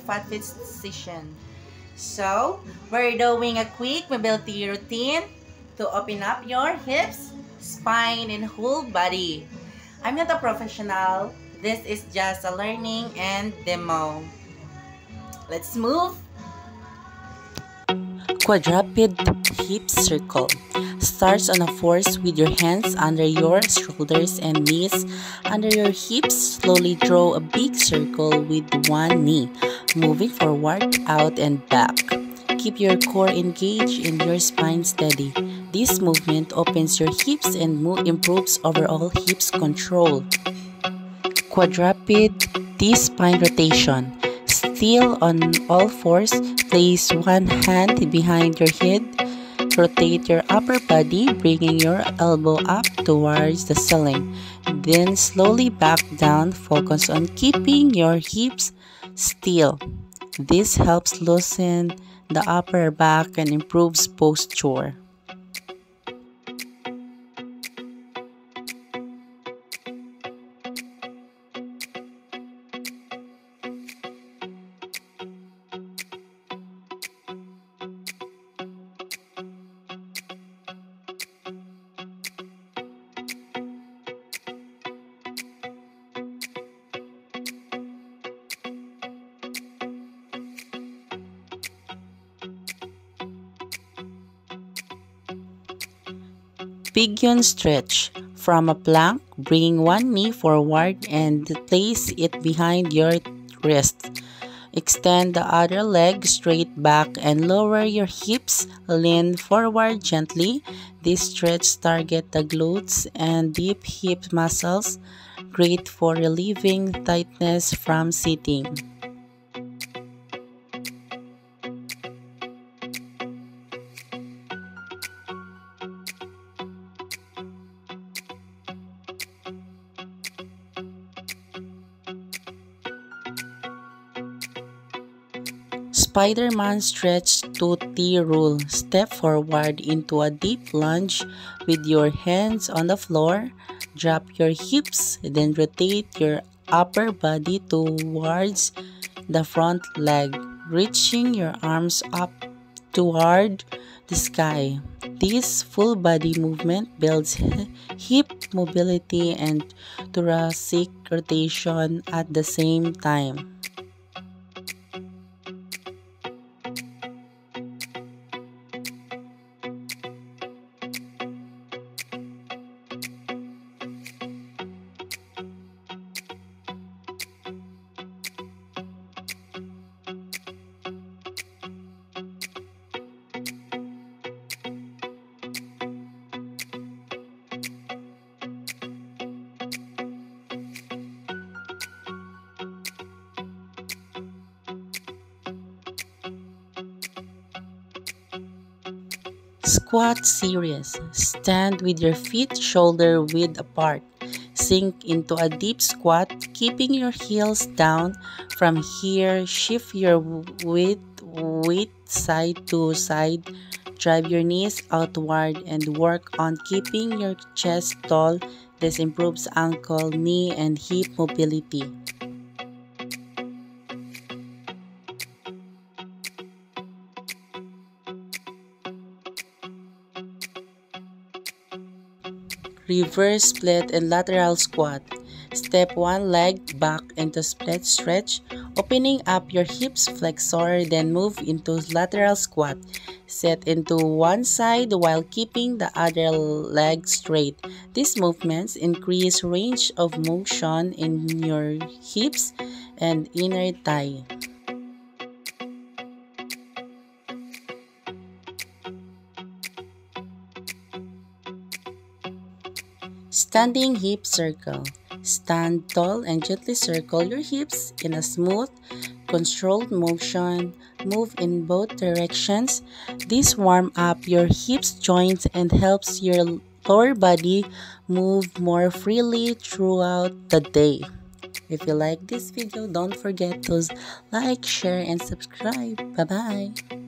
fat fixation. So, we're doing a quick mobility routine to open up your hips, spine, and whole body. I'm not a professional. This is just a learning and demo. Let's move. Quadruped hip circle. Starts on a force with your hands under your shoulders and knees under your hips. Slowly draw a big circle with one knee, moving forward, out, and back. Keep your core engaged and your spine steady. This movement opens your hips and improves overall hips control. Quadruped T-spine rotation. Still on all fours, place one hand behind your head. Rotate your upper body, bringing your elbow up towards the ceiling. Then slowly back down. Focus on keeping your hips still. This helps loosen the upper back and improves posture. Pigeon stretch. From a plank, bring one knee forward and place it behind your wrist. Extend the other leg straight back and lower your hips. Lean forward gently. This stretch targets the glutes and deep hip muscles. Great for relieving tightness from sitting. Spider-Man stretch to T rule. Step forward into a deep lunge with your hands on the floor. Drop your hips, then rotate your upper body towards the front leg, reaching your arms up toward the sky. This full body movement builds hip mobility and thoracic rotation at the same time. Squat series. Stand with your feet shoulder width apart. Sink into a deep squat, keeping your heels down. From here, shift your weight side to side. Drive your knees outward and work on keeping your chest tall. This improves ankle, knee, and hip mobility. Reverse split and lateral squat. Step one leg back into split stretch, opening up your hips flexor, then move into lateral squat. Set into one side while keeping the other leg straight. These movements increase range of motion in your hips and inner thigh. Standing hip circle. Stand tall and gently circle your hips in a smooth, controlled motion. Move in both directions. This warms up your hips joints and helps your lower body move more freely throughout the day. If you like this video, don't forget to like, share, and subscribe. Bye-bye.